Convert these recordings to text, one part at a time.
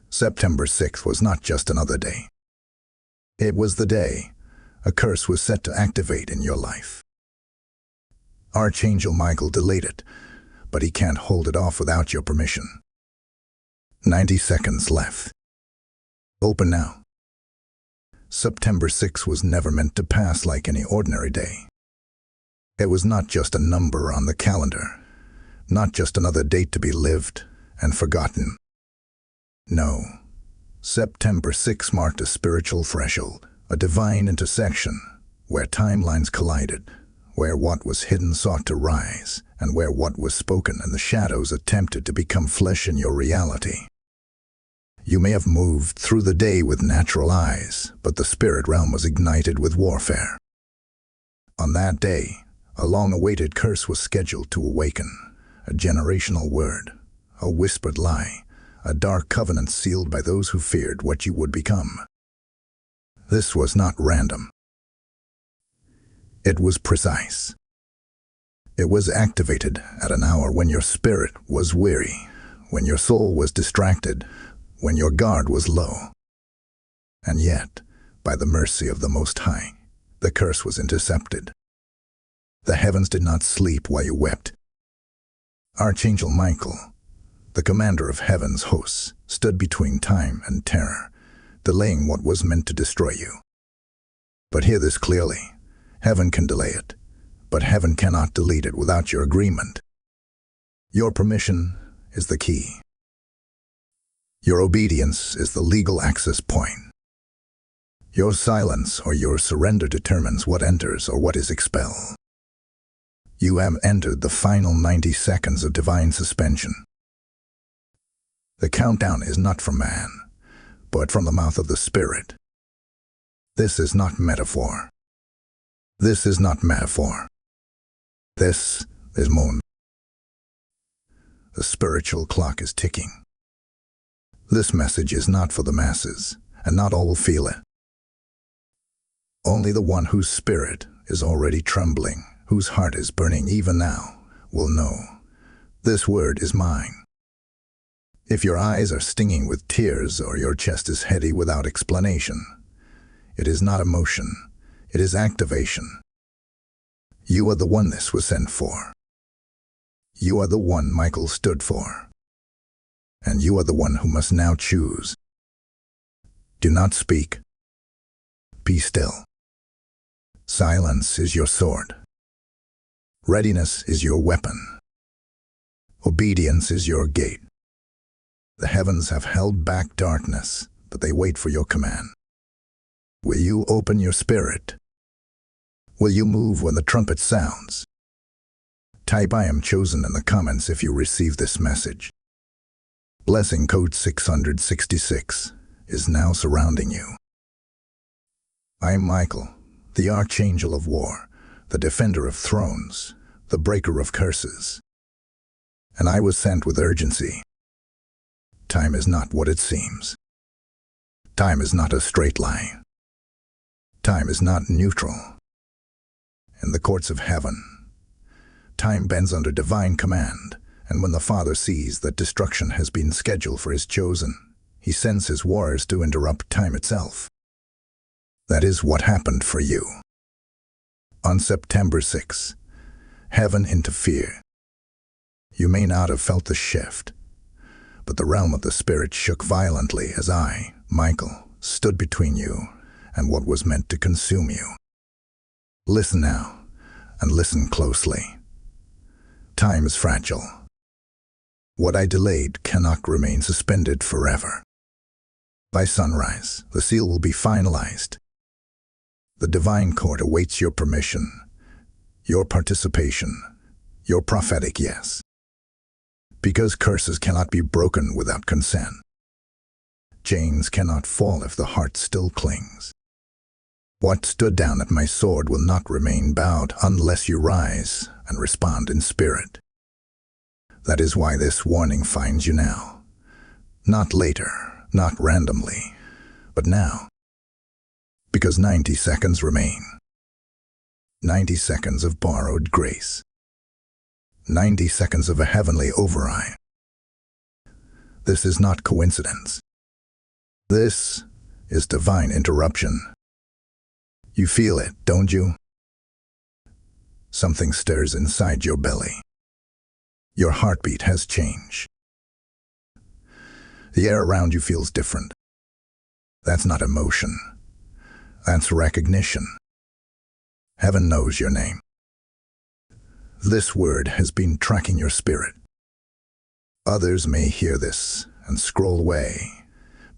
September 6th was not just another day. It was the day a curse was set to activate in your life. Archangel Michael delayed it, but he can't hold it off without your permission. 90 seconds left. Open now. September 6th was never meant to pass like any ordinary day. It was not just a number on the calendar, not just another date to be lived and forgotten. No, September 6 marked a spiritual threshold, a divine intersection, where timelines collided, where what was hidden sought to rise, and where what was spoken in the shadows attempted to become flesh in your reality. You may have moved through the day with natural eyes, but the spirit realm was ignited with warfare. On that day, a long-awaited curse was scheduled to awaken, a generational word, a whispered lie, a dark covenant sealed by those who feared what you would become. This was not random. It was precise. It was activated at an hour when your spirit was weary, when your soul was distracted, when your guard was low. And yet, by the mercy of the Most High, the curse was intercepted. The heavens did not sleep while you wept. Archangel Michael, the commander of heaven's hosts, stood between time and terror, delaying what was meant to destroy you. But hear this clearly. Heaven can delay it, but heaven cannot delete it without your agreement. Your permission is the key. Your obedience is the legal access point. Your silence or your surrender determines what enters or what is expelled. You have entered the final 90 seconds of divine suspension. The countdown is not from man, but from the mouth of the Spirit. This is not metaphor. This is not metaphor. This is moment. The spiritual clock is ticking. This message is not for the masses, and not all will feel it. Only the one whose spirit is already trembling, whose heart is burning even now, will know. This word is mine. If your eyes are stinging with tears or your chest is heavy without explanation, it is not emotion, it is activation. You are the one this was sent for. You are the one Michael stood for. And you are the one who must now choose. Do not speak. Be still. Silence is your sword. Readiness is your weapon. Obedience is your gate. The heavens have held back darkness, but they wait for your command. Will you open your spirit? Will you move when the trumpet sounds? Type "I am chosen" in the comments if you receive this message. Blessing code 666 is now surrounding you. I am Michael, the Archangel of War, the defender of thrones, the breaker of curses. And I was sent with urgency. Time is not what it seems. Time is not a straight line. Time is not neutral. In the courts of heaven, time bends under divine command, and when the Father sees that destruction has been scheduled for his chosen, he sends his warriors to interrupt time itself. That is what happened for you. On September 6, heaven interfered. You may not have felt the shift, but the realm of the Spirit shook violently as I, Michael, stood between you and what was meant to consume you. Listen now, and listen closely. Time is fragile. What I delayed cannot remain suspended forever. By sunrise, the seal will be finalized. The divine court awaits your permission, your participation, your prophetic yes. Because curses cannot be broken without consent. Chains cannot fall if the heart still clings. What stood down at my sword will not remain bowed unless you rise and respond in spirit. That is why this warning finds you now. Not later, not randomly, but now. Because 90 seconds remain. 90 seconds of borrowed grace. 90 seconds of a heavenly override. This is not coincidence. This is divine interruption. You feel it, don't you? Something stirs inside your belly. Your heartbeat has changed. The air around you feels different. That's not emotion. That's recognition. Heaven knows your name. This word has been tracking your spirit. Others may hear this and scroll away,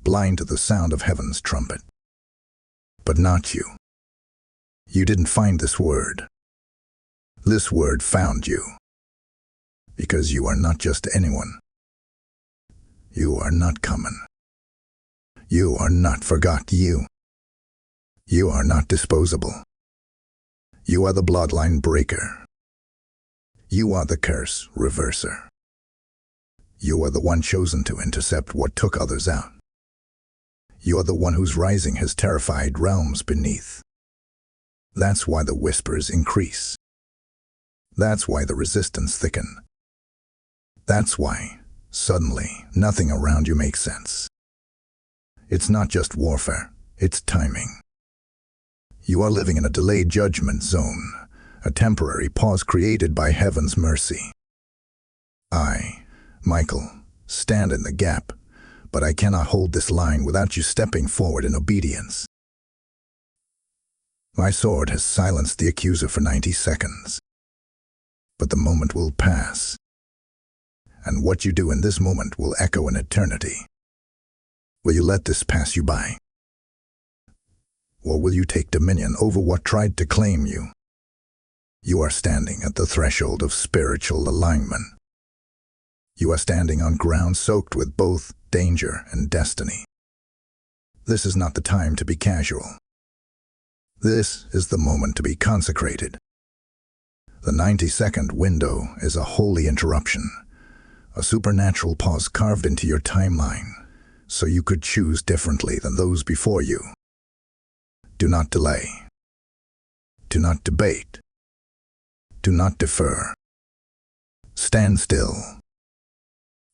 blind to the sound of heaven's trumpet. But not you. You didn't find this word. This word found you. Because you are not just anyone. You are not common. You are not forgot you. You are not disposable. You are the bloodline breaker. You are the curse reverser. You are the one chosen to intercept what took others out. You are the one whose rising has terrified realms beneath. That's why the whispers increase. That's why the resistance thicken. That's why, suddenly, nothing around you makes sense. It's not just warfare, it's timing. You are living in a delayed judgment zone, a temporary pause created by heaven's mercy. I, Michael, stand in the gap, but I cannot hold this line without you stepping forward in obedience. My sword has silenced the accuser for 90 seconds. But the moment will pass. And what you do in this moment will echo in eternity. Will you let this pass you by? Or will you take dominion over what tried to claim you? You are standing at the threshold of spiritual alignment. You are standing on ground soaked with both danger and destiny. This is not the time to be casual. This is the moment to be consecrated. The 90-second window is a holy interruption, a supernatural pause carved into your timeline, so you could choose differently than those before you. Do not delay. Do not debate. Do not defer. Stand still.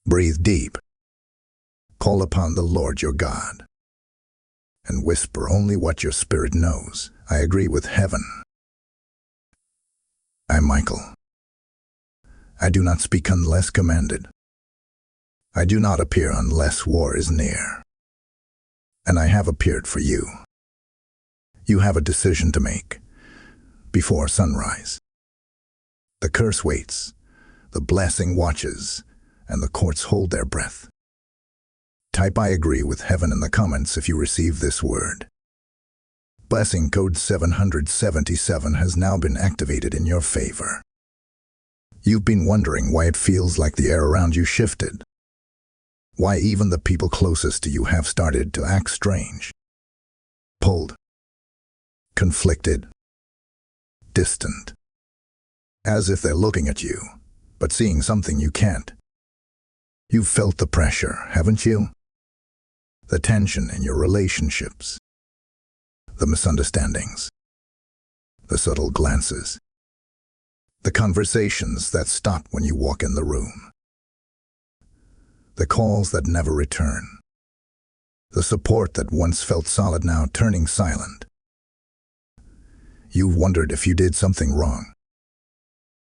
Breathe deep. Call upon the Lord your God. And whisper only what your spirit knows. I agree with heaven. I'm Michael. I do not speak unless commanded. I do not appear unless war is near. And I have appeared for you. You have a decision to make before sunrise. The curse waits, the blessing watches, and the courts hold their breath. Type I agree with heaven in the comments if you receive this word. Blessing code 777 has now been activated in your favor. You've been wondering why it feels like the air around you shifted. Why even the people closest to you have started to act strange. Pulled. Conflicted. Distant. As if they're looking at you, but seeing something you can't. You've felt the pressure, haven't you? The tension in your relationships. The misunderstandings. The subtle glances. The conversations that stop when you walk in the room. The calls that never return. The support that once felt solid now turning silent. You've wondered if you did something wrong.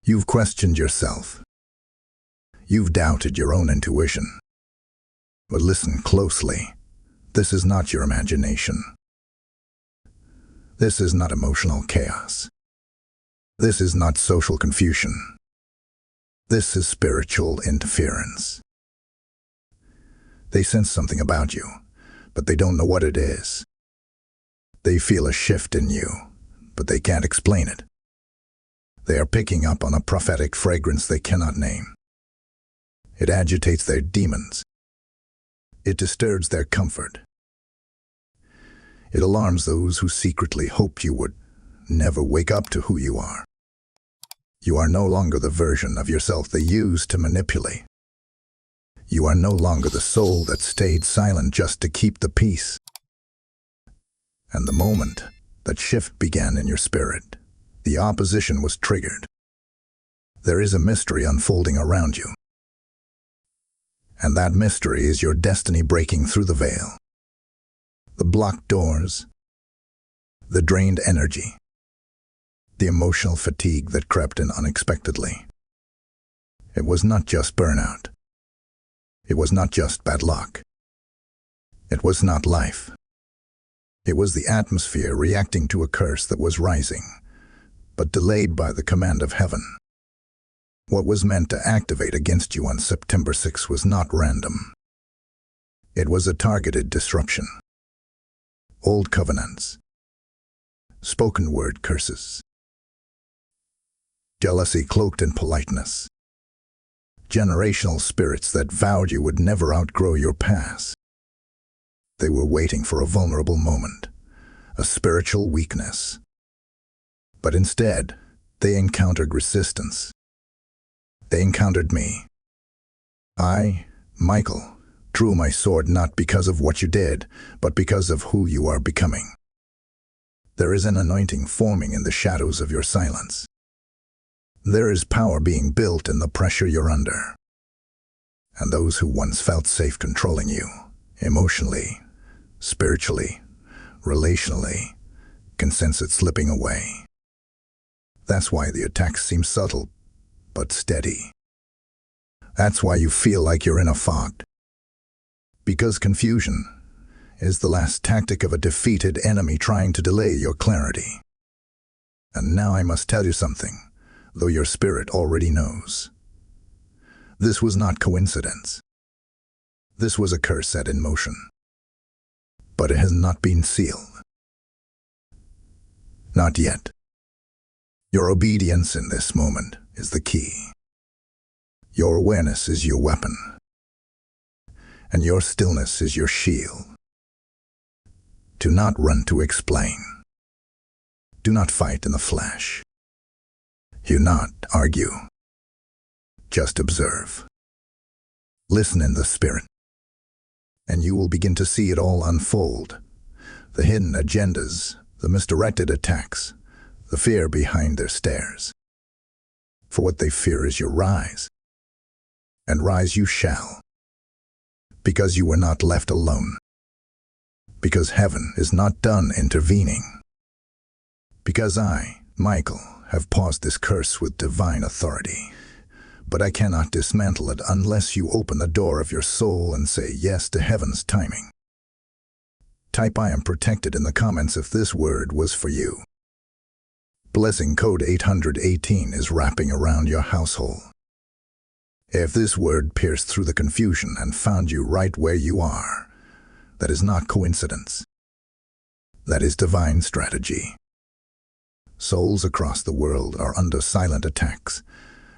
You've questioned yourself. You've doubted your own intuition. But listen closely. This is not your imagination. This is not emotional chaos. This is not social confusion. This is spiritual interference. They sense something about you, but they don't know what it is. They feel a shift in you, but they can't explain it. They are picking up on a prophetic fragrance they cannot name. It agitates their demons. It disturbs their comfort. It alarms those who secretly hoped you would never wake up to who you are. You are no longer the version of yourself they used to manipulate. You are no longer the soul that stayed silent just to keep the peace. And the moment that shift began in your spirit, the opposition was triggered. There is a mystery unfolding around you. And that mystery is your destiny breaking through the veil. The blocked doors, the drained energy, the emotional fatigue that crept in unexpectedly. It was not just burnout. It was not just bad luck. It was not life. It was the atmosphere reacting to a curse that was rising, but delayed by the command of heaven. What was meant to activate against you on September 6 was not random. It was a targeted disruption. Old covenants, spoken word curses, jealousy cloaked in politeness, generational spirits that vowed you would never outgrow your past. They were waiting for a vulnerable moment, a spiritual weakness. But instead, they encountered resistance. They encountered me. I, Michael, drew my sword not because of what you did, but because of who you are becoming. There is an anointing forming in the shadows of your silence. There is power being built in the pressure you're under. And those who once felt safe controlling you, emotionally, spiritually, relationally, can sense it slipping away. That's why the attacks seem subtle, but steady. That's why you feel like you're in a fog. Because confusion is the last tactic of a defeated enemy trying to delay your clarity. And now I must tell you something, though your spirit already knows. This was not coincidence. This was a curse set in motion. But it has not been sealed. Not yet. Your obedience in this moment is the key. Your awareness is your weapon. And your stillness is your shield. Do not run to explain. Do not fight in the flesh. Do not argue. Just observe. Listen in the spirit. And you will begin to see it all unfold. The hidden agendas, the misdirected attacks, the fear behind their stares. For what they fear is your rise. And rise you shall. Because you were not left alone. Because heaven is not done intervening. Because I, Michael, have paused this curse with divine authority. But I cannot dismantle it unless you open the door of your soul and say yes to heaven's timing. Type I am protected in the comments if this word was for you. Blessing code 818 is wrapping around your household. If this word pierced through the confusion and found you right where you are, that is not coincidence. That is divine strategy. Souls across the world are under silent attacks,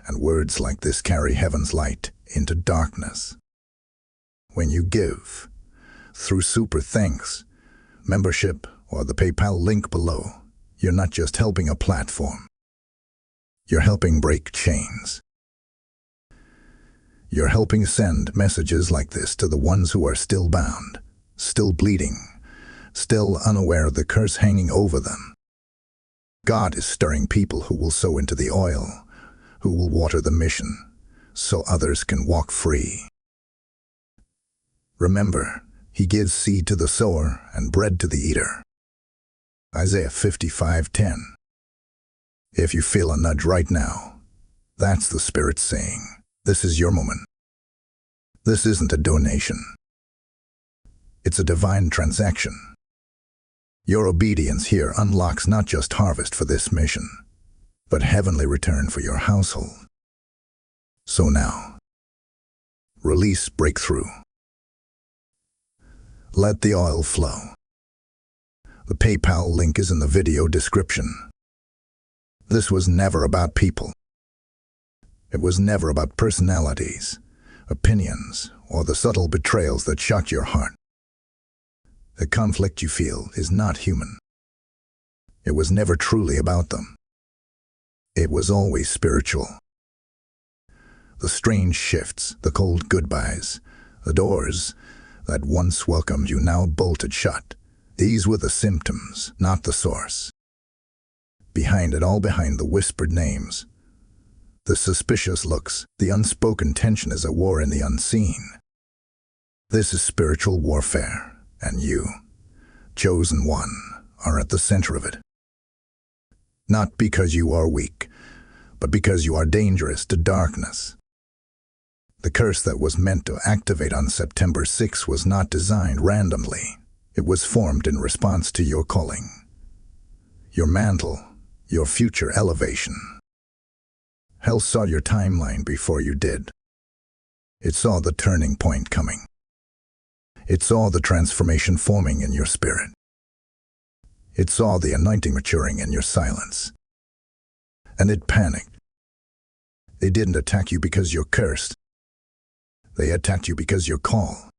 and words like this carry heaven's light into darkness. When you give, through super thanks, membership, or the PayPal link below, you're not just helping a platform. You're helping break chains. You're helping send messages like this to the ones who are still bound, still bleeding, still unaware of the curse hanging over them. God is stirring people who will sow into the oil, who will water the mission, so others can walk free. Remember, He gives seed to the sower and bread to the eater. Isaiah 55:10. If you feel a nudge right now, that's the Spirit saying, this is your moment. This isn't a donation. It's a divine transaction. Your obedience here unlocks not just harvest for this mission, but heavenly return for your household. So now, release breakthrough. Let the oil flow. The PayPal link is in the video description. This was never about people. It was never about personalities, opinions, or the subtle betrayals that shocked your heart. The conflict you feel is not human. It was never truly about them. It was always spiritual. The strange shifts, the cold goodbyes, the doors that once welcomed you now bolted shut. These were the symptoms, not the source. Behind it all, behind the whispered names, the suspicious looks, the unspoken tension is a war in the unseen. This is spiritual warfare, and you, chosen one, are at the center of it. Not because you are weak, but because you are dangerous to darkness. The curse that was meant to activate on September 6 was not designed randomly. It was formed in response to your calling, your mantle, your future elevation. Hell saw your timeline before you did. It saw the turning point coming. It saw the transformation forming in your spirit. It saw the anointing maturing in your silence. And it panicked. They didn't attack you because you're cursed. They attacked you because you're called.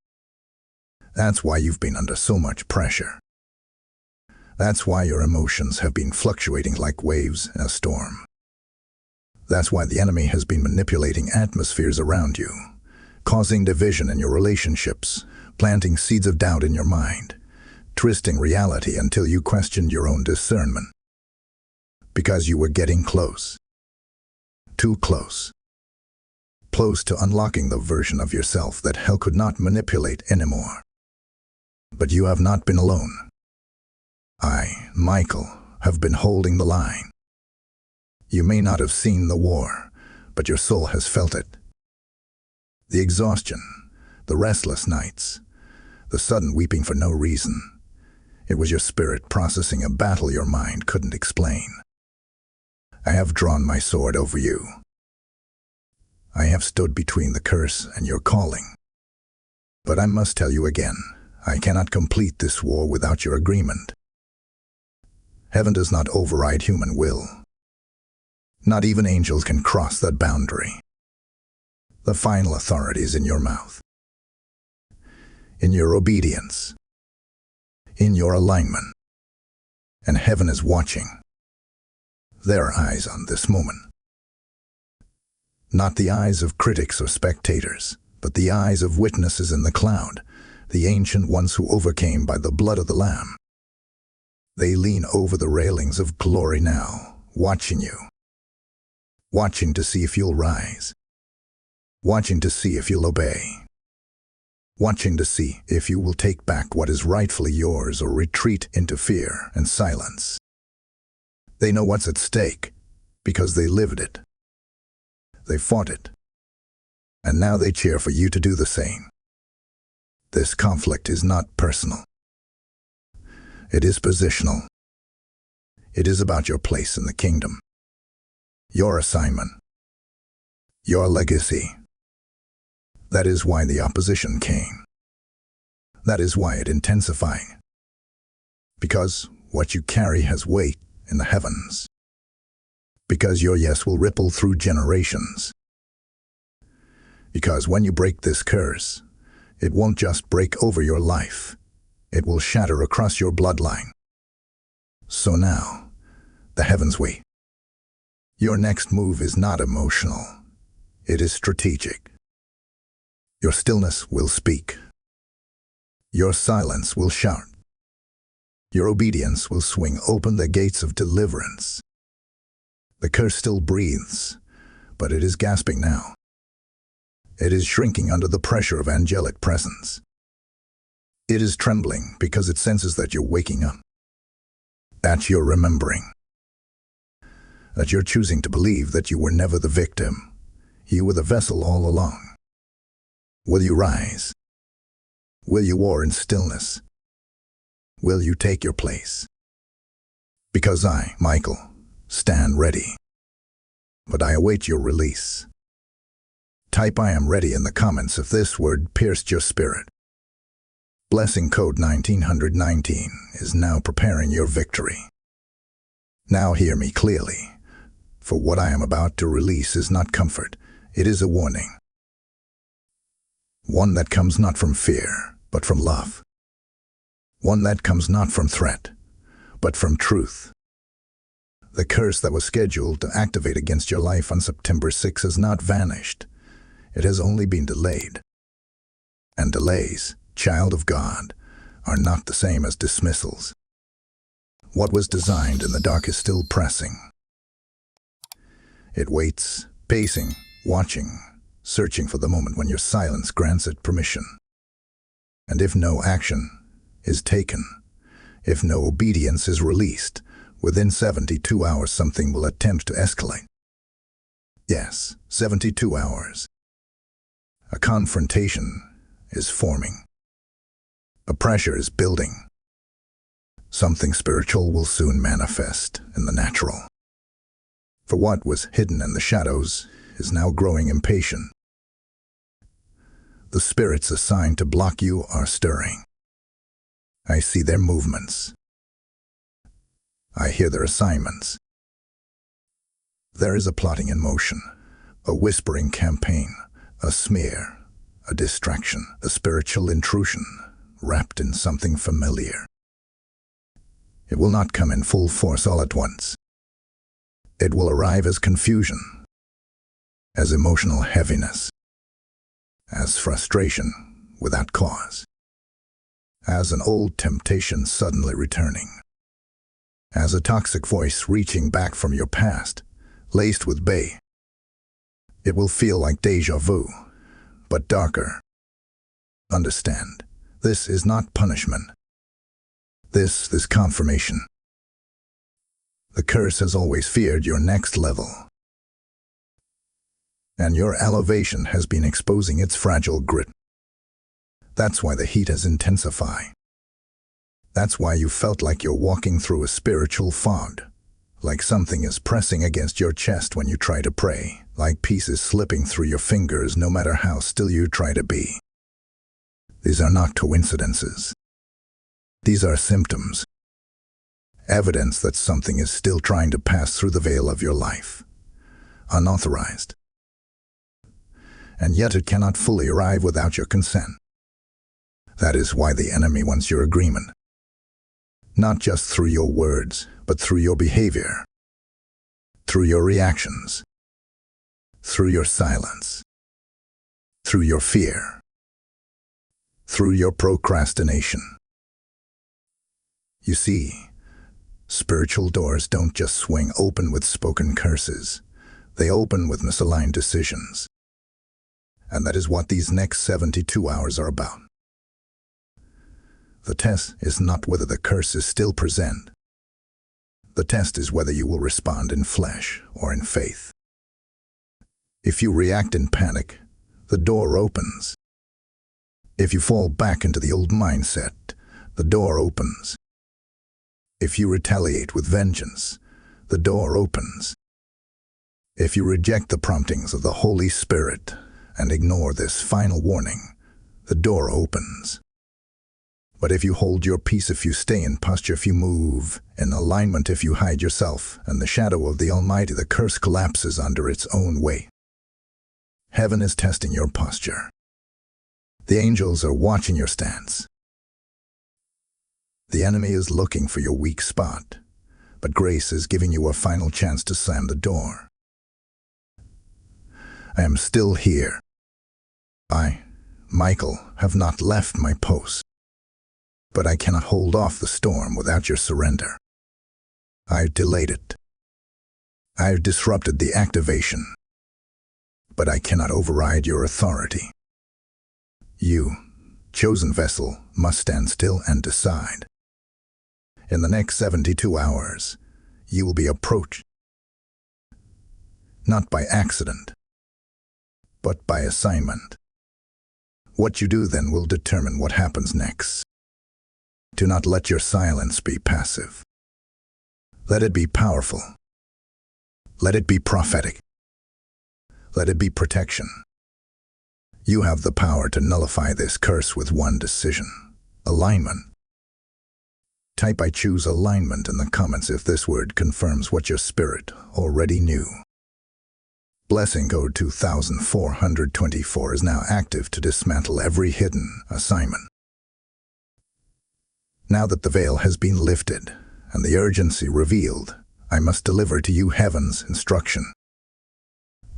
That's why you've been under so much pressure. That's why your emotions have been fluctuating like waves in a storm. That's why the enemy has been manipulating atmospheres around you, causing division in your relationships, planting seeds of doubt in your mind, twisting reality until you questioned your own discernment. Because you were getting close. Too close. Close to unlocking the version of yourself that hell could not manipulate anymore. But you have not been alone. I, Michael, have been holding the line. You may not have seen the war, but your soul has felt it. The exhaustion, the restless nights, the sudden weeping for no reason. It was your spirit processing a battle your mind couldn't explain. I have drawn my sword over you. I have stood between the curse and your calling. But I must tell you again, I cannot complete this war without your agreement. Heaven does not override human will. Not even angels can cross that boundary. The final authority is in your mouth. In your obedience. In your alignment. And heaven is watching. There are eyes on this moment. Not the eyes of critics or spectators, but the eyes of witnesses in the cloud, the ancient ones who overcame by the blood of the Lamb. They lean over the railings of glory now, watching you. Watching to see if you'll rise. Watching to see if you'll obey. Watching to see if you will take back what is rightfully yours or retreat into fear and silence. They know what's at stake because they lived it. They fought it. And now they cheer for you to do the same. This conflict is not personal. It is positional. It is about your place in the kingdom. Your assignment. Your legacy. That is why the opposition came. That is why it intensified. Because what you carry has weight in the heavens. Because your yes will ripple through generations. Because when you break this curse, it won't just break over your life. It will shatter across your bloodline. So now, the heavens wait. Your next move is not emotional. It is strategic. Your stillness will speak. Your silence will shout. Your obedience will swing open the gates of deliverance. The curse still breathes, but it is gasping now. It is shrinking under the pressure of angelic presence. It is trembling because it senses that you're waking up. That you're remembering. That you're choosing to believe that you were never the victim. You were the vessel all along. Will you rise? Will you war in stillness? Will you take your place? Because I, Michael, stand ready. But I await your release. Type I am ready in the comments if this word pierced your spirit. Blessing code 1919 is now preparing your victory. Now hear me clearly, for what I am about to release is not comfort, it is a warning. One that comes not from fear, but from love. One that comes not from threat, but from truth. The curse that was scheduled to activate against your life on September 6 has not vanished. It has only been delayed. And delays, child of God, are not the same as dismissals. What was designed in the dark is still pressing. It waits, pacing, watching, searching for the moment when your silence grants it permission. And if no action is taken, If no obedience is released, within 72 hours something will attempt to escalate. Yes, 72 hours. A confrontation is forming. A pressure is building. Something spiritual will soon manifest in the natural. For what was hidden in the shadows is now growing impatient. The spirits assigned to block you are stirring. I see their movements. I hear their assignments. There is a plotting in motion, a whispering campaign, a smear, a distraction, a spiritual intrusion, wrapped in something familiar. It will not come in full force all at once. It will arrive as confusion, as emotional heaviness, as frustration without cause, as an old temptation suddenly returning, as a toxic voice reaching back from your past, laced with bay. It will feel like déjà vu, but darker. Understand, this is not punishment. This is confirmation. The curse has always feared your next level. And your elevation has been exposing its fragile grit. That's why the heat has intensified. That's why you felt like you're walking through a spiritual fog, like something is pressing against your chest when you try to pray, like pieces slipping through your fingers no matter how still you try to be. These are not coincidences. These are symptoms. Evidence that something is still trying to pass through the veil of your life, unauthorized. And yet it cannot fully arrive without your consent. That is why the enemy wants your agreement. Not just through your words, but through your behavior, through your reactions, through your silence, through your fear, through your procrastination. You see, spiritual doors don't just swing open with spoken curses. They open with misaligned decisions. And that is what these next 72 hours are about. The test is not whether the curse is still present. The test is whether you will respond in flesh or in faith. If you react in panic, the door opens. If you fall back into the old mindset, the door opens. If you retaliate with vengeance, the door opens. If you reject the promptings of the Holy Spirit and ignore this final warning, the door opens. But if you hold your peace, if you stay in posture, if you move in alignment, if you hide yourself in the shadow of the Almighty, the curse collapses under its own weight. Heaven is testing your posture. The angels are watching your stance. The enemy is looking for your weak spot, but grace is giving you a final chance to slam the door. I am still here. I, Michael, have not left my post. But I cannot hold off the storm without your surrender. I've delayed it. I've disrupted the activation. But I cannot override your authority. You, chosen vessel, must stand still and decide. In the next 72 hours, you will be approached. Not by accident, but by assignment. What you do then will determine what happens next. Do not let your silence be passive. Let it be powerful. Let it be prophetic. Let it be protection. You have the power to nullify this curse with one decision: alignment. Type "I choose alignment" in the comments if this word confirms what your spirit already knew. Blessing code 2424 is now active to dismantle every hidden assignment. Now that the veil has been lifted and the urgency revealed, I must deliver to you heaven's instruction.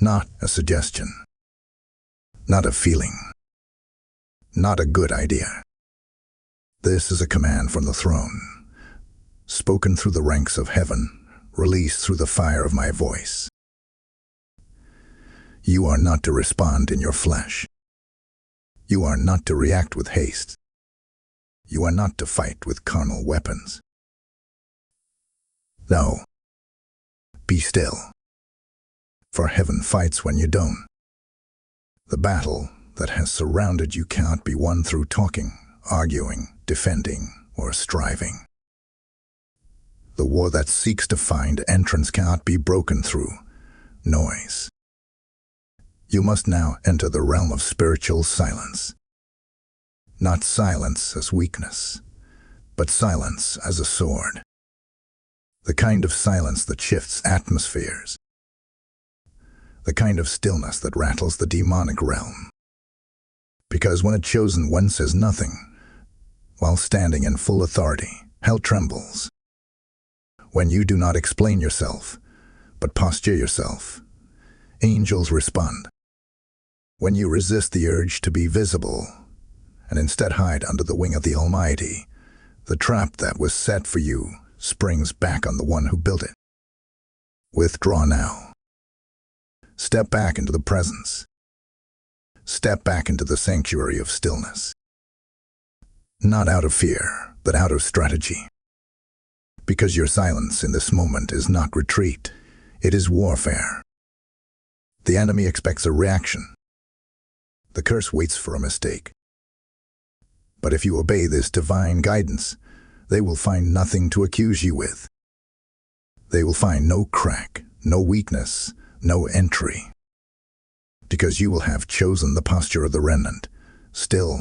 Not a suggestion. Not a feeling. Not a good idea. This is a command from the throne, spoken through the ranks of heaven, released through the fire of my voice. You are not to respond in your flesh. You are not to react with haste. You are not to fight with carnal weapons. No. Be still. For heaven fights when you don't. The battle that has surrounded you cannot be won through talking, arguing, defending, or striving. The war that seeks to find entrance cannot be broken through noise. You must now enter the realm of spiritual silence. Not silence as weakness, but silence as a sword. The kind of silence that shifts atmospheres. The kind of stillness that rattles the demonic realm. Because when a chosen one says nothing, while standing in full authority, hell trembles. When you do not explain yourself, but posture yourself, angels respond. When you resist the urge to be visible, and instead hide under the wing of the Almighty, the trap that was set for you springs back on the one who built it. Withdraw now. Step back into the presence. Step back into the sanctuary of stillness. Not out of fear, but out of strategy. Because your silence in this moment is not retreat, it is warfare. The enemy expects a reaction. The curse waits for a mistake. But if you obey this divine guidance, they will find nothing to accuse you with. They will find no crack, no weakness, no entry. Because you will have chosen the posture of the remnant, still,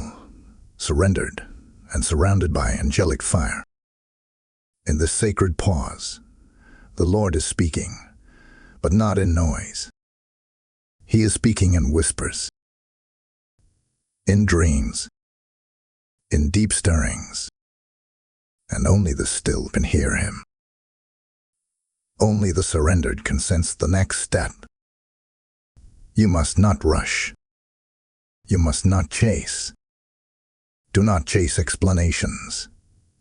surrendered, and surrounded by angelic fire. In this sacred pause, the Lord is speaking, but not in noise. He is speaking in whispers, in dreams, in deep stirrings, and only the still can hear him. Only the surrendered can sense the next step. You must not rush. You must not chase. Do not chase explanations.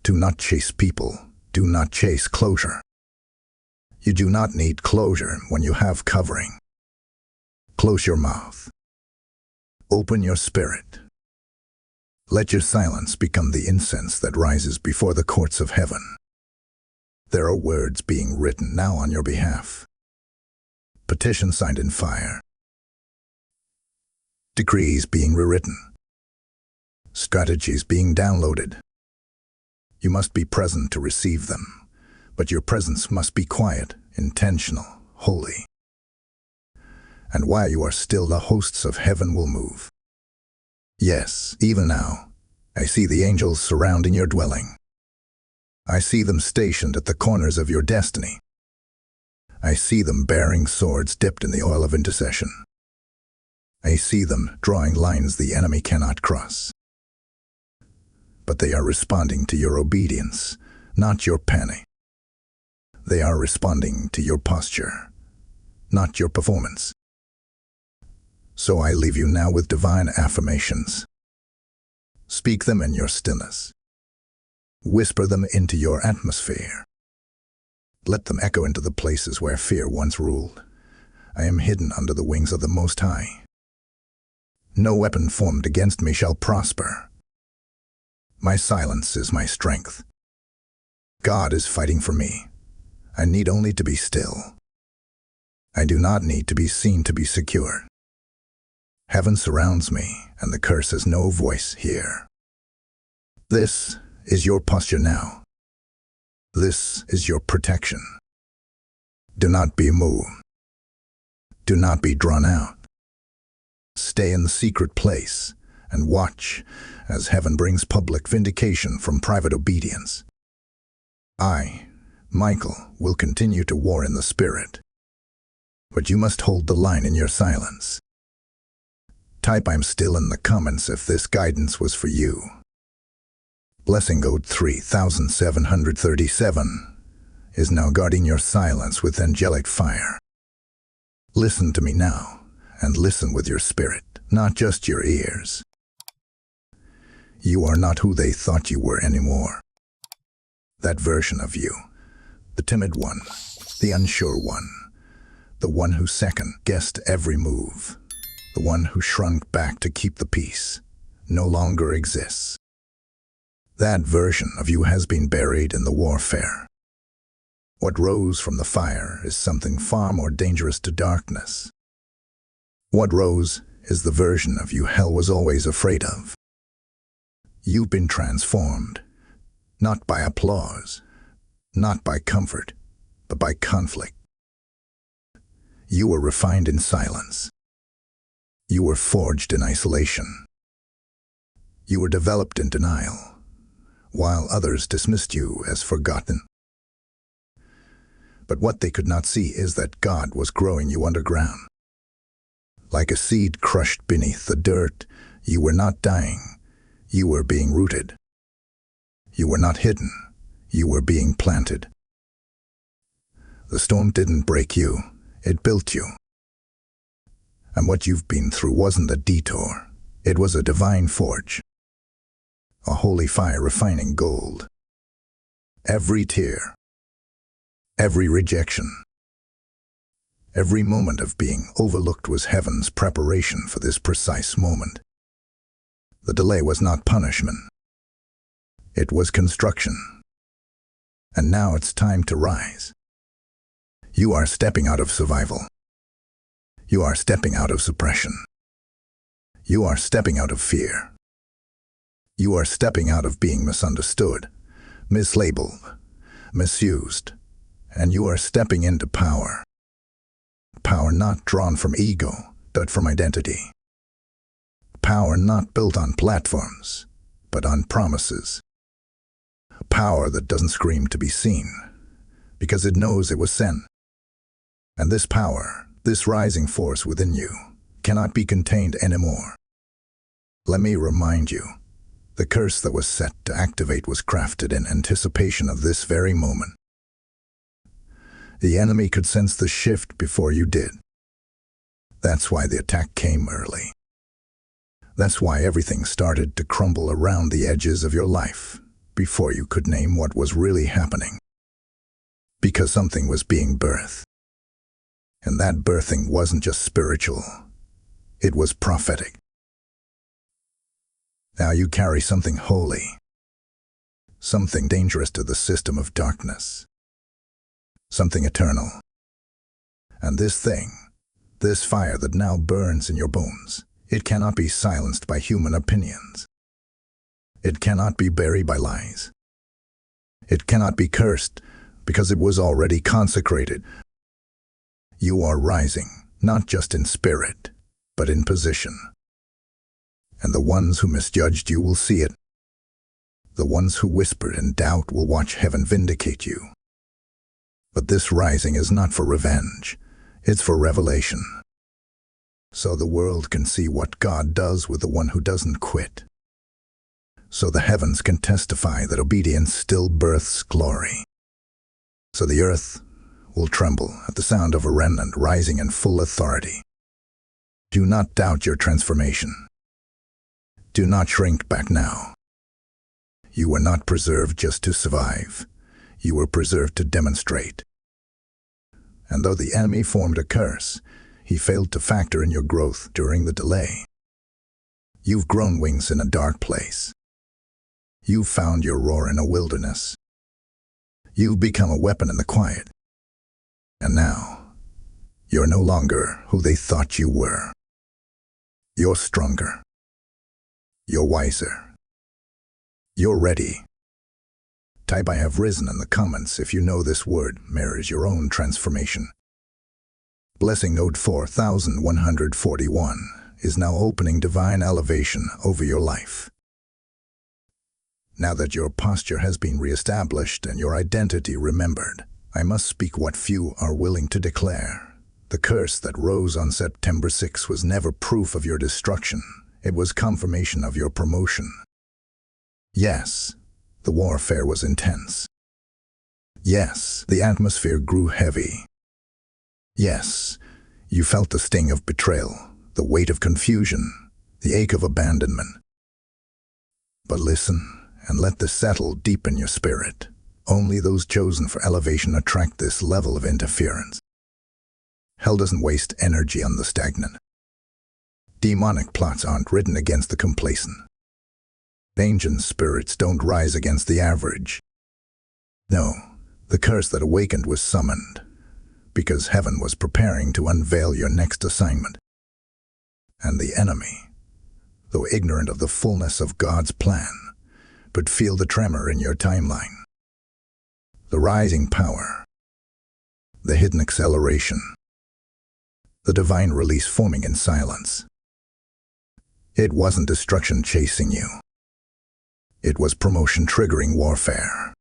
Do not chase people. Do not chase closure. You do not need closure when you have covering. Close your mouth. Open your spirit. Let your silence become the incense that rises before the courts of heaven. There are words being written now on your behalf. Petitions signed in fire. Decrees being rewritten. Strategies being downloaded. You must be present to receive them, but your presence must be quiet, intentional, holy. And while you are still, the hosts of heaven will move. Yes, even now, I see the angels surrounding your dwelling. I see them stationed at the corners of your destiny. I see them bearing swords dipped in the oil of intercession. I see them drawing lines the enemy cannot cross. But they are responding to your obedience, not your panic. They are responding to your posture, not your performance. So I leave you now with divine affirmations. Speak them in your stillness. Whisper them into your atmosphere. Let them echo into the places where fear once ruled. I am hidden under the wings of the Most High. No weapon formed against me shall prosper. My silence is my strength. God is fighting for me. I need only to be still. I do not need to be seen to be secure. Heaven surrounds me, and the curse has no voice here. This is your posture now. This is your protection. Do not be moved. Do not be drawn out. Stay in the secret place and watch as heaven brings public vindication from private obedience. I, Michael, will continue to war in the spirit. But you must hold the line in your silence. Type "I'm still" in the comments if this guidance was for you. Blessing Code 3737 is now guarding your silence with angelic fire. Listen to me now, and listen with your spirit, not just your ears. You are not who they thought you were anymore. That version of you, the timid one, the unsure one, the one who second-guessed every move, the one who shrunk back to keep the peace, no longer exists. That version of you has been buried in the warfare. What rose from the fire is something far more dangerous to darkness. What rose is the version of you hell was always afraid of. You've been transformed, not by applause, not by comfort, but by conflict. You were refined in silence. You were forged in isolation. You were developed in denial, while others dismissed you as forgotten. But what they could not see is that God was growing you underground. Like a seed crushed beneath the dirt, you were not dying, you were being rooted. You were not hidden, you were being planted. The storm didn't break you, it built you. And what you've been through wasn't a detour, it was a divine forge. A holy fire refining gold. Every tear, every rejection, every moment of being overlooked was heaven's preparation for this precise moment. The delay was not punishment. It was construction. And now it's time to rise. You are stepping out of survival. You are stepping out of suppression. You are stepping out of fear. You are stepping out of being misunderstood, mislabeled, misused, and you are stepping into power. Power not drawn from ego, but from identity. Power not built on platforms, but on promises. Power that doesn't scream to be seen, because it knows it was sent. And this power, this rising force within you, cannot be contained anymore. Let me remind you, the curse that was set to activate was crafted in anticipation of this very moment. The enemy could sense the shift before you did. That's why the attack came early. That's why everything started to crumble around the edges of your life before you could name what was really happening. Because something was being birthed. And that birthing wasn't just spiritual, it was prophetic. Now you carry something holy, something dangerous to the system of darkness, something eternal. And this thing, this fire that now burns in your bones, it cannot be silenced by human opinions. It cannot be buried by lies. It cannot be cursed because it was already consecrated. You are rising, not just in spirit, but in position. And the ones who misjudged you will see it. The ones who whispered in doubt will watch heaven vindicate you. But this rising is not for revenge, it's for revelation. So the world can see what God does with the one who doesn't quit. So the heavens can testify that obedience still births glory. So the earth will tremble at the sound of a remnant rising in full authority. Do not doubt your transformation. Do not shrink back now. You were not preserved just to survive. You were preserved to demonstrate. And though the enemy formed a curse, he failed to factor in your growth during the delay. You've grown wings in a dark place. You've found your roar in a wilderness. You've become a weapon in the quiet. And now, you're no longer who they thought you were. You're stronger. You're wiser. You're ready. Type "I have risen" in the comments if you know this word mirrors your own transformation. Blessing Node 4141 is now opening divine elevation over your life. Now that your posture has been reestablished and your identity remembered, I must speak what few are willing to declare. The curse that rose on September 6 was never proof of your destruction. It was confirmation of your promotion. Yes, the warfare was intense. Yes, the atmosphere grew heavy. Yes, you felt the sting of betrayal, the weight of confusion, the ache of abandonment. But listen, and let this settle deep in your spirit. Only those chosen for elevation attract this level of interference. Hell doesn't waste energy on the stagnant. Demonic plots aren't written against the complacent. Ancient spirits don't rise against the average. No, the curse that awakened was summoned, because heaven was preparing to unveil your next assignment. And the enemy, though ignorant of the fullness of God's plan, could feel the tremor in your timeline. The rising power, the hidden acceleration, the divine release forming in silence. It wasn't destruction chasing you. It was promotion triggering warfare.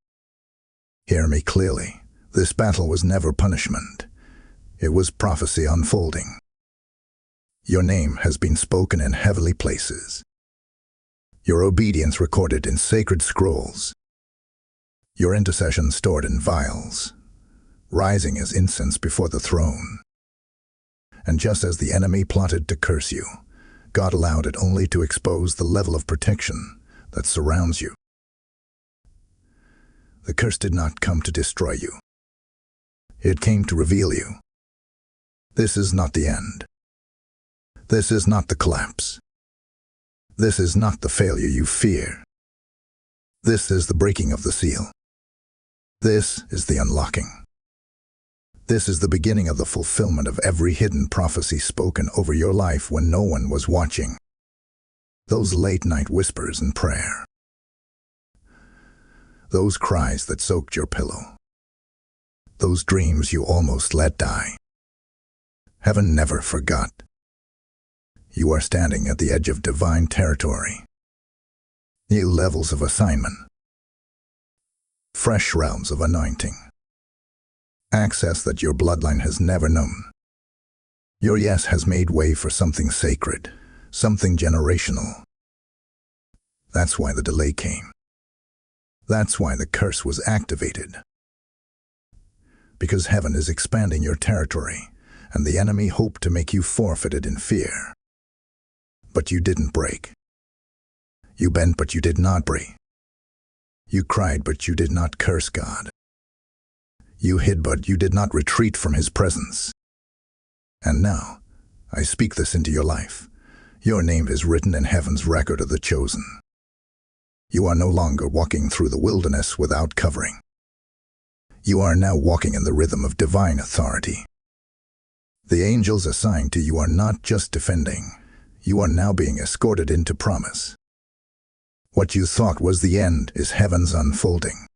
Hear me clearly. This battle was never punishment. It was prophecy unfolding. Your name has been spoken in heavenly places. Your obedience recorded in sacred scrolls. Your intercession stored in vials, rising as incense before the throne. And just as the enemy plotted to curse you, God allowed it only to expose the level of protection that surrounds you. The curse did not come to destroy you. It came to reveal you. This is not the end. This is not the collapse. This is not the failure you fear. This is the breaking of the seal. This is the unlocking. This is the beginning of the fulfillment of every hidden prophecy spoken over your life when no one was watching. Those late-night whispers in prayer. Those cries that soaked your pillow. Those dreams you almost let die. Heaven never forgot. You are standing at the edge of divine territory. New levels of assignment. Fresh realms of anointing. Access that your bloodline has never known. Your yes has made way for something sacred, something generational. That's why the delay came. That's why the curse was activated. Because heaven is expanding your territory, and the enemy hoped to make you forfeit it in fear. But you didn't break. You bent, but you did not break. You cried, but you did not curse God. You hid, but you did not retreat from His presence. And now, I speak this into your life. Your name is written in heaven's record of the chosen. You are no longer walking through the wilderness without covering. You are now walking in the rhythm of divine authority. The angels assigned to you are not just defending. You are now being escorted into promise. What you thought was the end is heaven's unfolding.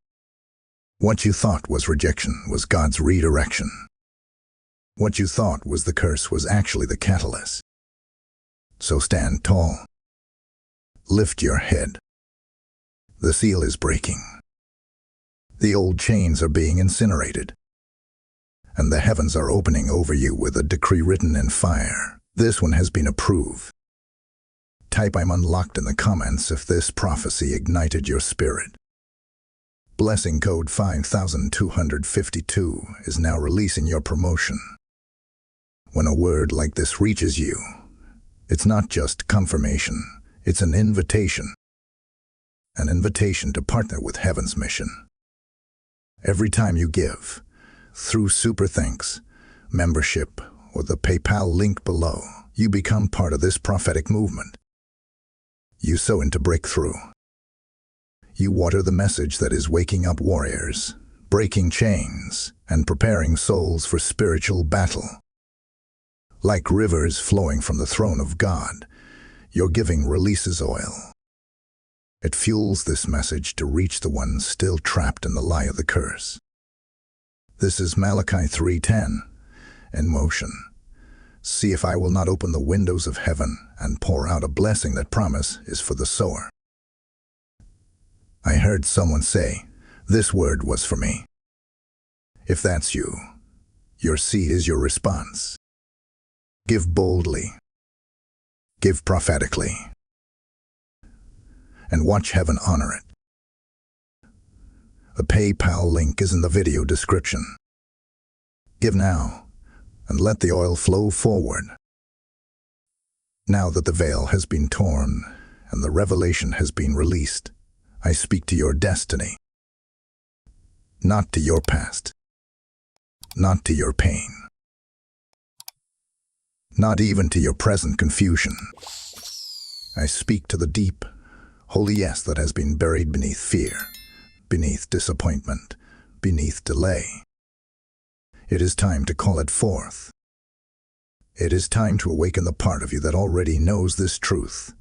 What you thought was rejection was God's redirection. What you thought was the curse was actually the catalyst. So stand tall. Lift your head. The seal is breaking. The old chains are being incinerated. And the heavens are opening over you with a decree written in fire. This one has been approved. Type "I'm unlocked" in the comments if this prophecy ignited your spirit. Blessing code 5252 is now releasing your promotion. When a word like this reaches you, it's not just confirmation, it's an invitation. An invitation to partner with heaven's mission. Every time you give, through Super Thanks, membership, or the PayPal link below, you become part of this prophetic movement. You sow into breakthrough. You water the message that is waking up warriors, breaking chains, and preparing souls for spiritual battle. Like rivers flowing from the throne of God, your giving releases oil. It fuels this message to reach the ones still trapped in the lie of the curse. This is Malachi 3:10, in motion. See if I will not open the windows of heaven and pour out a blessing. That promise is for the sower. I heard someone say, this word was for me. If that's you, your seed is your response. Give boldly. Give prophetically. And watch heaven honor it. The PayPal link is in the video description. Give now, and let the oil flow forward. Now that the veil has been torn and the revelation has been released, I speak to your destiny. Not to your past. Not to your pain. Not even to your present confusion. I speak to the deep, Holy yes that has been buried beneath fear, beneath disappointment, beneath delay. It is time to call it forth. It is time to awaken the part of you that already knows this truth.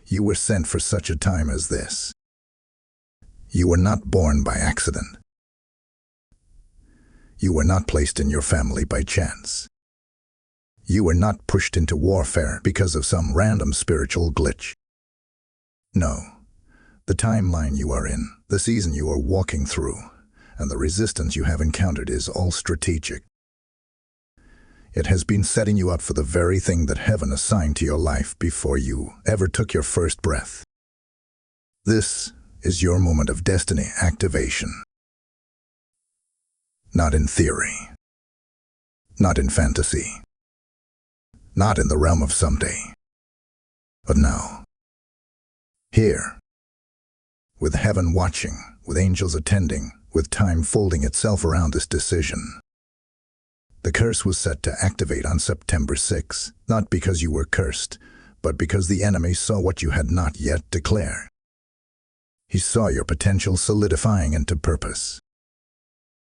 You were sent for such a time as this. You were not born by accident. You were not placed in your family by chance. You were not pushed into warfare because of some random spiritual glitch. No, the timeline you are in, the season you are walking through, and the resistance you have encountered is all strategic. It has been setting you up for the very thing that heaven assigned to your life before you ever took your first breath. This is your moment of destiny activation. Not in theory, not in fantasy, not in the realm of someday, but now. Here, with heaven watching, with angels attending, with time folding itself around this decision. The curse was set to activate on September 6, not because you were cursed, but because the enemy saw what you had not yet declared. He saw your potential solidifying into purpose,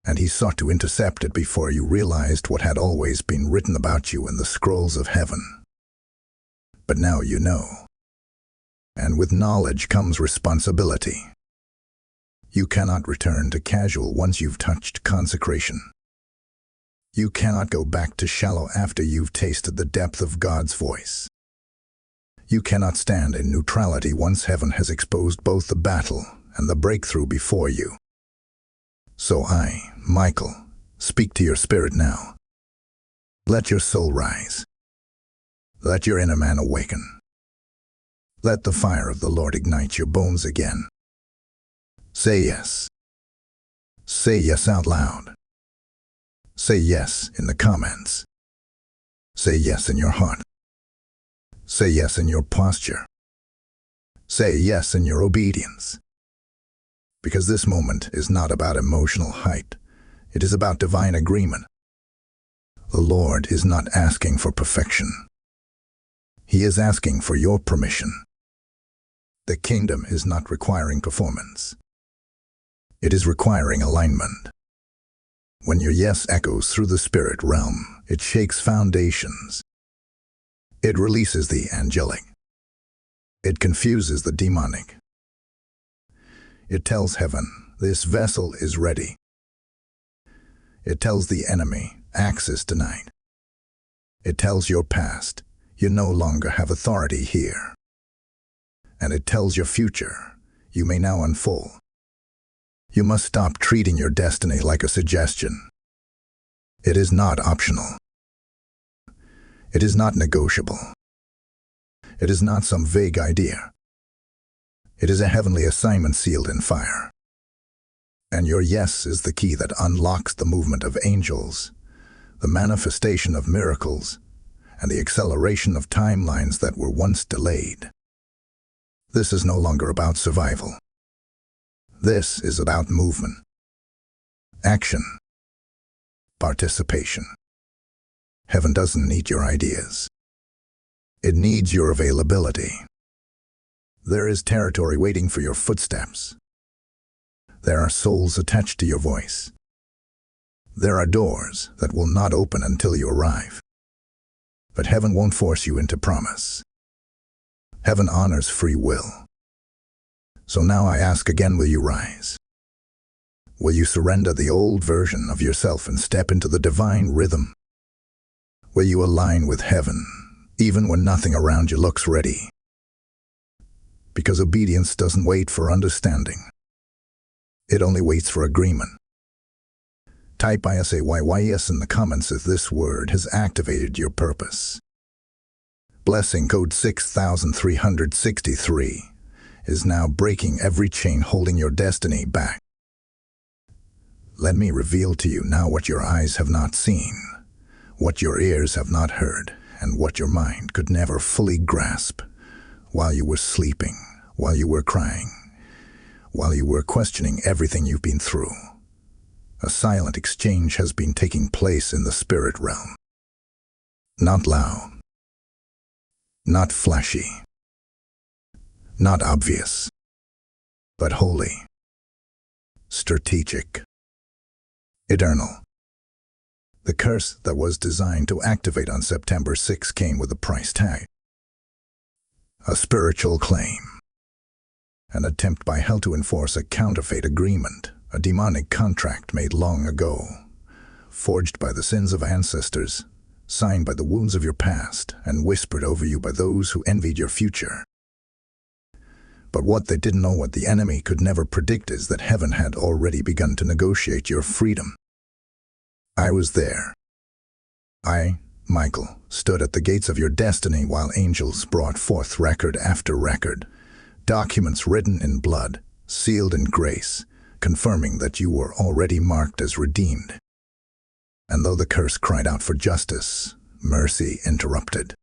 and he sought to intercept it before you realized what had always been written about you in the scrolls of heaven. But now you know. And with knowledge comes responsibility. You cannot return to casual once you've touched consecration. You cannot go back to shallow after you've tasted the depth of God's voice. You cannot stand in neutrality once heaven has exposed both the battle and the breakthrough before you. So I, Michael, speak to your spirit now. Let your soul rise. Let your inner man awaken. Let the fire of the Lord ignite your bones again. Say yes. Say yes out loud. Say yes in the comments. Say yes in your heart. Say yes in your posture. Say yes in your obedience. Because this moment is not about emotional height. It is about divine agreement. The Lord is not asking for perfection. He is asking for your permission. The kingdom is not requiring performance. It is requiring alignment. When your yes echoes through the spirit realm, it shakes foundations. It releases the angelic. It confuses the demonic. It tells heaven, this vessel is ready. It tells the enemy, access denied. It tells your past, you no longer have authority here. And it tells your future, you may now unfold. You must stop treating your destiny like a suggestion. It is not optional. It is not negotiable. It is not some vague idea. It is a heavenly assignment sealed in fire. And your yes is the key that unlocks the movement of angels, the manifestation of miracles, and the acceleration of timelines that were once delayed. This is no longer about survival. This is about movement, action, participation. Heaven doesn't need your ideas. It needs your availability. There is territory waiting for your footsteps. There are souls attached to your voice. There are doors that will not open until you arrive. But heaven won't force you into promise. Heaven honors free will. So now I ask again, will you rise? Will you surrender the old version of yourself and step into the divine rhythm? Will you align with heaven, even when nothing around you looks ready? Because obedience doesn't wait for understanding. It only waits for agreement. Type ISAYYS in the comments if this word has activated your purpose. Blessing code 6363 is now breaking every chain holding your destiny back. Let me reveal to you now what your eyes have not seen, what your ears have not heard, and what your mind could never fully grasp. While you were sleeping, while you were crying, while you were questioning everything you've been through, a silent exchange has been taking place in the spirit realm. Not loud, not flashy, Not obvious, but holy, strategic, eternal. The curse that was designed to activate on September 6 came with a price tag. A spiritual claim. An attempt by hell to enforce a counterfeit agreement, a demonic contract made long ago, forged by the sins of ancestors, signed by the wounds of your past, and whispered over you by those who envied your future. But what they didn't know, what the enemy could never predict, is that heaven had already begun to negotiate your freedom. I was there. I, Michael, stood at the gates of your destiny while angels brought forth record after record, documents written in blood, sealed in grace, confirming that you were already marked as redeemed. And though the curse cried out for justice, mercy interrupted.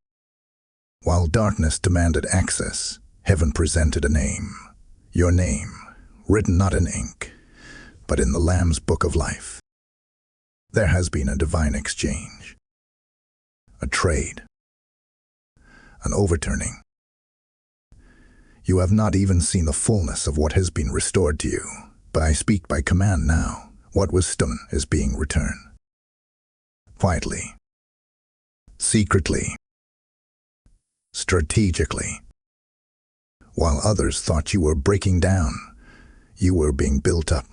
While darkness demanded access, heaven presented a name, your name, written not in ink, but in the Lamb's book of life. There has been a divine exchange, a trade, an overturning. You have not even seen the fullness of what has been restored to you, but I speak by command now. What was stolen is being returned. Quietly, secretly, strategically. While others thought you were breaking down, you were being built up.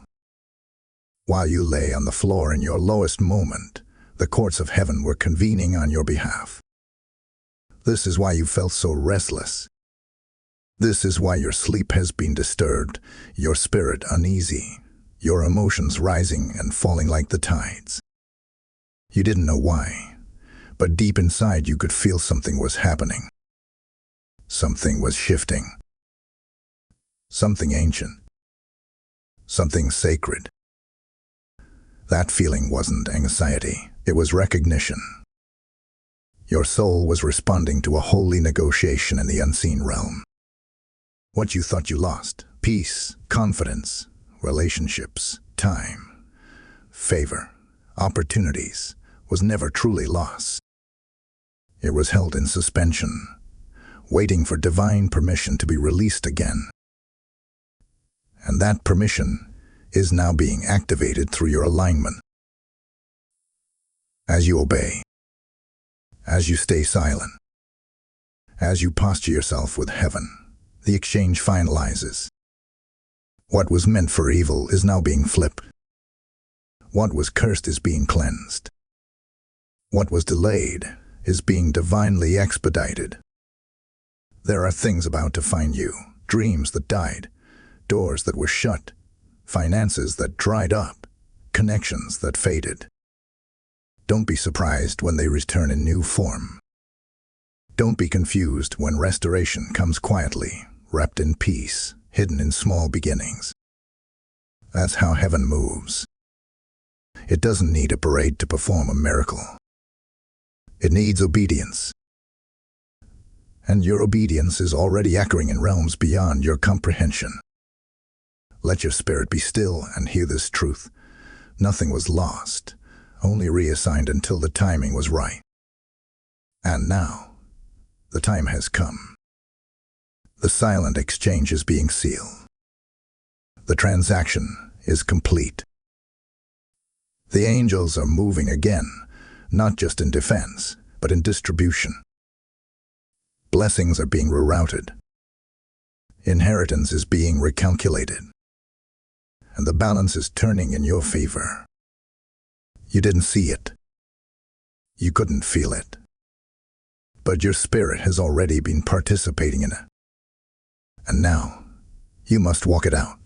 While you lay on the floor in your lowest moment, the courts of heaven were convening on your behalf. This is why you felt so restless. This is why your sleep has been disturbed, your spirit uneasy, your emotions rising and falling like the tides. You didn't know why, but deep inside you could feel something was happening. Something was shifting. Something ancient. Something sacred. That feeling wasn't anxiety, it was recognition. Your soul was responding to a holy negotiation in the unseen realm. What you thought you lost, peace, confidence, relationships, time, favor, opportunities, was never truly lost. It was held in suspension, waiting for divine permission to be released again. And that permission is now being activated through your alignment. As you obey, as you stay silent, as you posture yourself with heaven, the exchange finalizes. What was meant for evil is now being flipped. What was cursed is being cleansed. What was delayed is being divinely expedited. There are things about to find you, dreams that died, doors that were shut, finances that dried up, connections that faded. Don't be surprised when they return in new form. Don't be confused when restoration comes quietly, wrapped in peace, hidden in small beginnings. That's how heaven moves. It doesn't need a parade to perform a miracle. It needs obedience. And your obedience is already echoing in realms beyond your comprehension. Let your spirit be still and hear this truth. Nothing was lost, only reassigned until the timing was right. And now, the time has come. The silent exchange is being sealed. The transaction is complete. The angels are moving again, not just in defense, but in distribution. Blessings are being rerouted. Inheritance is being recalculated. And the balance is turning in your favor. You didn't see it. You couldn't feel it. But your spirit has already been participating in it. And now, you must walk it out.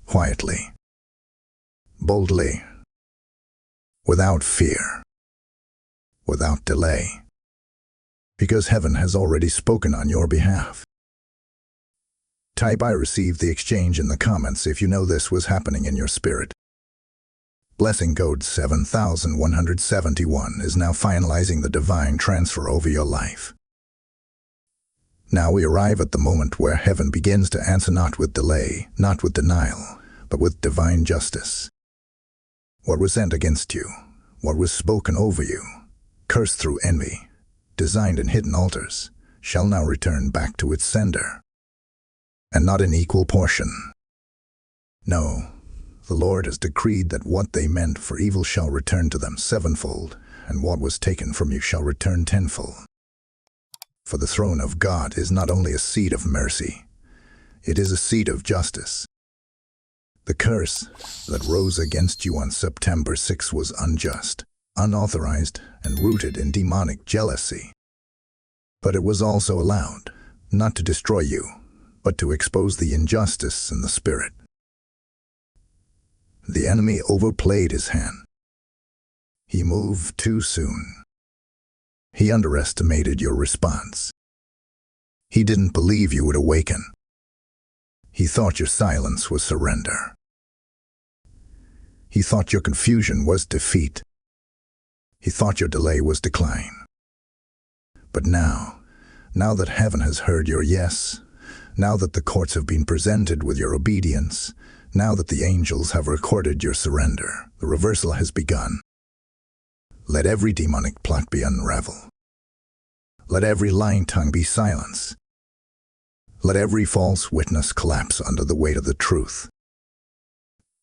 Quietly. Boldly. Without fear. Without delay. Because heaven has already spoken on your behalf. Type "I received the exchange" in the comments if you know this was happening in your spirit. Blessing code 7171 is now finalizing the divine transfer over your life. Now we arrive at the moment where heaven begins to answer, not with delay, not with denial, but with divine justice. What was sent against you, what was spoken over you, cursed through envy, designed in hidden altars, shall now return back to its sender, and not in equal portion. No, the Lord has decreed that what they meant for evil shall return to them sevenfold, and what was taken from you shall return tenfold. For the throne of God is not only a seat of mercy, it is a seat of justice. The curse that rose against you on September 6 was unjust, unauthorized, and rooted in demonic jealousy. But it was also allowed, not to destroy you, but to expose the injustice in the spirit. The enemy overplayed his hand. He moved too soon. He underestimated your response. He didn't believe you would awaken. He thought your silence was surrender. He thought your confusion was defeat. He thought your delay was decline. But now that heaven has heard your yes, now that the courts have been presented with your obedience, now that the angels have recorded your surrender, the reversal has begun. Let every demonic plot be unraveled. Let every lying tongue be silenced. Let every false witness collapse under the weight of the truth.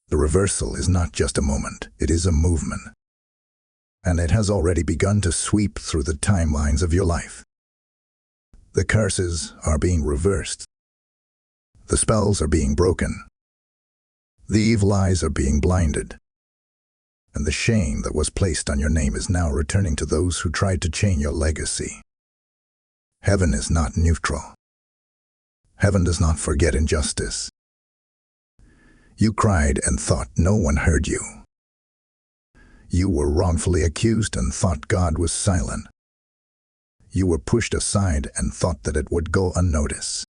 The reversal is not just a moment, it is a movement. And it has already begun to sweep through the timelines of your life. The curses are being reversed. The spells are being broken. The evil eyes are being blinded. And the shame that was placed on your name is now returning to those who tried to chain your legacy. Heaven is not neutral. Heaven does not forget injustice. You cried and thought no one heard you. You were wrongfully accused and thought God was silent. You were pushed aside and thought that it would go unnoticed.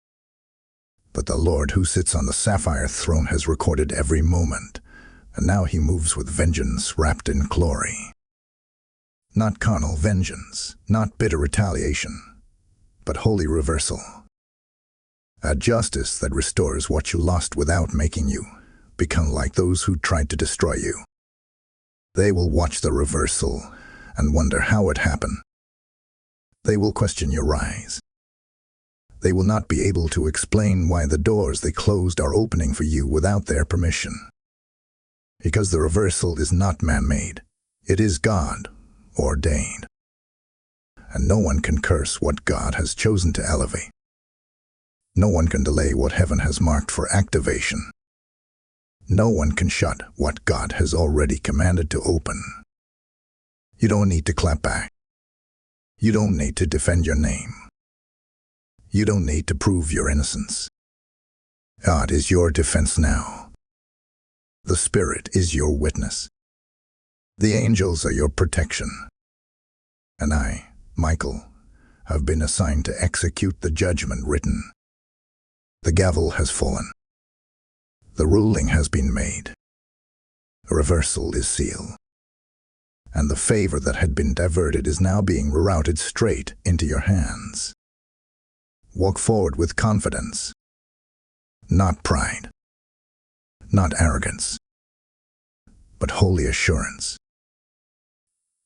But the Lord who sits on the sapphire throne has recorded every moment, and now he moves with vengeance wrapped in glory. Not carnal vengeance, not bitter retaliation, but holy reversal. A justice that restores what you lost without making you become like those who tried to destroy you. They will watch the reversal and wonder how it happened. They will question your rise. They will not be able to explain why the doors they closed are opening for you without their permission. Because the reversal is not man-made. It is God ordained. And no one can curse what God has chosen to elevate. No one can delay what heaven has marked for activation. No one can shut what God has already commanded to open. You don't need to clap back. You don't need to defend your name. You don't need to prove your innocence. God is your defense now. The Spirit is your witness. The angels are your protection. And I, Michael, have been assigned to execute the judgment written. The gavel has fallen. The ruling has been made. A reversal is sealed. And the favor that had been diverted is now being rerouted straight into your hands. Walk forward with confidence. Not pride. Not arrogance. But holy assurance.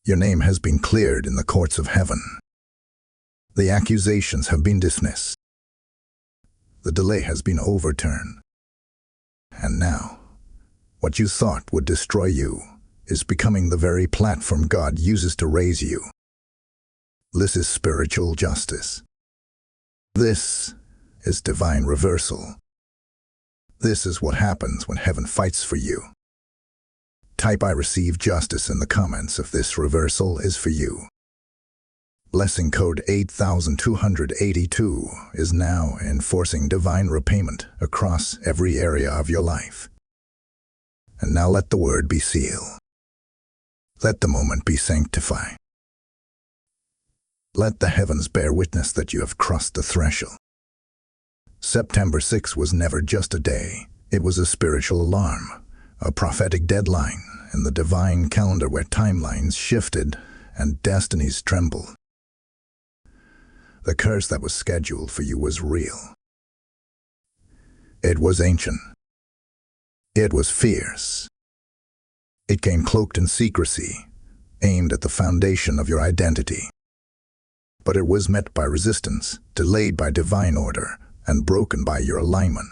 Your name has been cleared in the courts of heaven. The accusations have been dismissed. The delay has been overturned. And now, what you thought would destroy you is becoming the very platform God uses to raise you. This is spiritual justice. This is divine reversal. This is what happens when heaven fights for you. Type "I receive justice" in the comments if this reversal is for you. Blessing code 8282 is now enforcing divine repayment across every area of your life. And now let the word be sealed. Let the moment be sanctified. Let the heavens bear witness that you have crossed the threshold. September 6 was never just a day. It was a spiritual alarm, a prophetic deadline in the divine calendar where timelines shifted and destinies trembled. The curse that was scheduled for you was real. It was ancient. It was fierce. It came cloaked in secrecy, aimed at the foundation of your identity. But it was met by resistance, delayed by divine order, and broken by your alignment.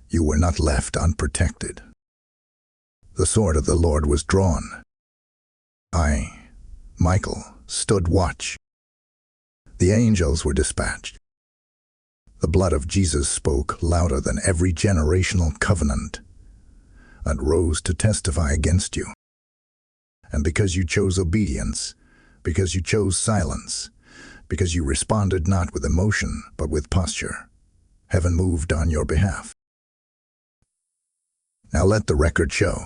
You were not left unprotected. The sword of the Lord was drawn. I, Michael, stood watch. The angels were dispatched. The blood of Jesus spoke louder than every generational covenant that rose to testify against you. And because you chose obedience, because you chose silence, because you responded not with emotion but with posture, heaven moved on your behalf. Now let the record show,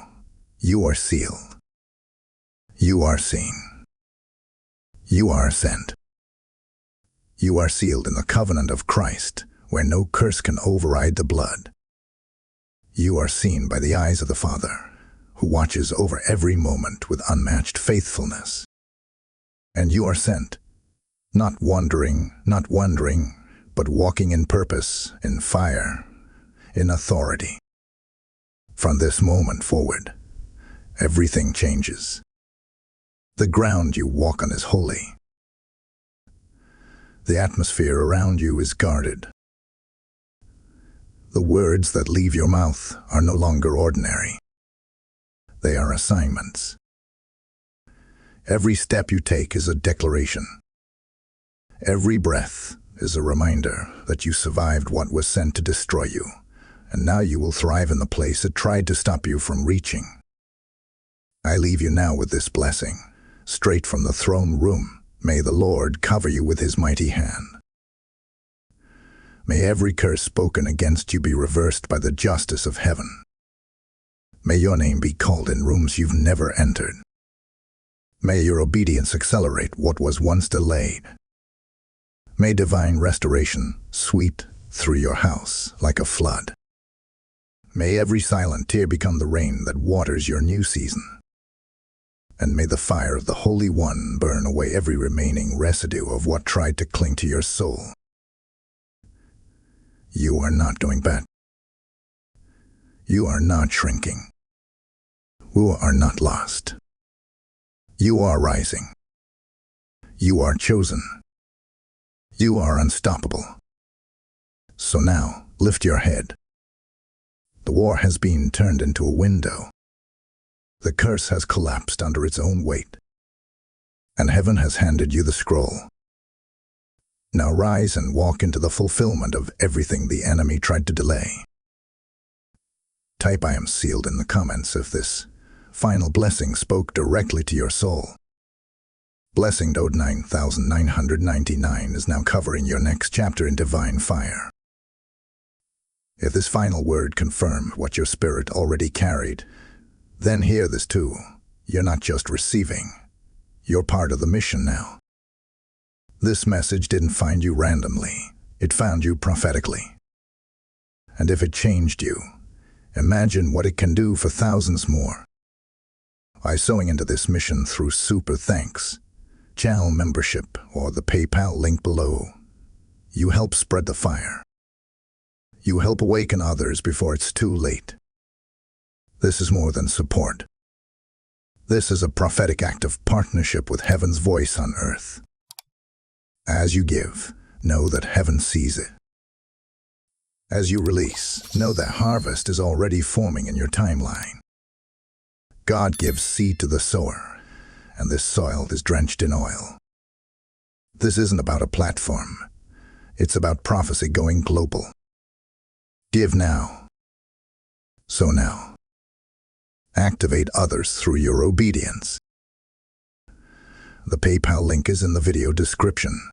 you are sealed. You are seen. You are sent. You are sealed in the covenant of Christ, where no curse can override the blood. You are seen by the eyes of the Father, who watches over every moment with unmatched faithfulness. And you are sent, not wandering, but walking in purpose, in fire, in authority. From this moment forward, everything changes. The ground you walk on is holy. The atmosphere around you is guarded. The words that leave your mouth are no longer ordinary. They are assignments. Every step you take is a declaration. Every breath is a reminder that you survived what was sent to destroy you, and now you will thrive in the place that tried to stop you from reaching. I leave you now with this blessing, straight from the throne room. May the Lord cover you with his mighty hand. May every curse spoken against you be reversed by the justice of heaven. May your name be called in rooms you've never entered. May your obedience accelerate what was once delayed. May divine restoration sweep through your house like a flood. May every silent tear become the rain that waters your new season. And may the fire of the Holy One burn away every remaining residue of what tried to cling to your soul. You are not going back. You are not shrinking. You are not lost. You are rising. You are chosen. You are unstoppable. So now, lift your head. The war has been turned into a window. The curse has collapsed under its own weight, and heaven has handed you the scroll. Now rise and walk into the fulfillment of everything the enemy tried to delay. Type "I am sealed" in the comments if this final blessing spoke directly to your soul. Blessing code 9999 is now covering your next chapter in divine fire. If this final word confirmed what your spirit already carried, then hear this too. You're not just receiving. You're part of the mission now. This message didn't find you randomly. It found you prophetically. And if it changed you, imagine what it can do for thousands more. By sowing into this mission through super thanks, channel membership, or the PayPal link below, you help spread the fire. You help awaken others before it's too late. This is more than support. This is a prophetic act of partnership with heaven's voice on earth. As you give, know that heaven sees it. As you release, know that harvest is already forming in your timeline. God gives seed to the sower, and this soil is drenched in oil. This isn't about a platform. It's about prophecy going global. Give now. Sow now. Activate others through your obedience. The PayPal link is in the video description.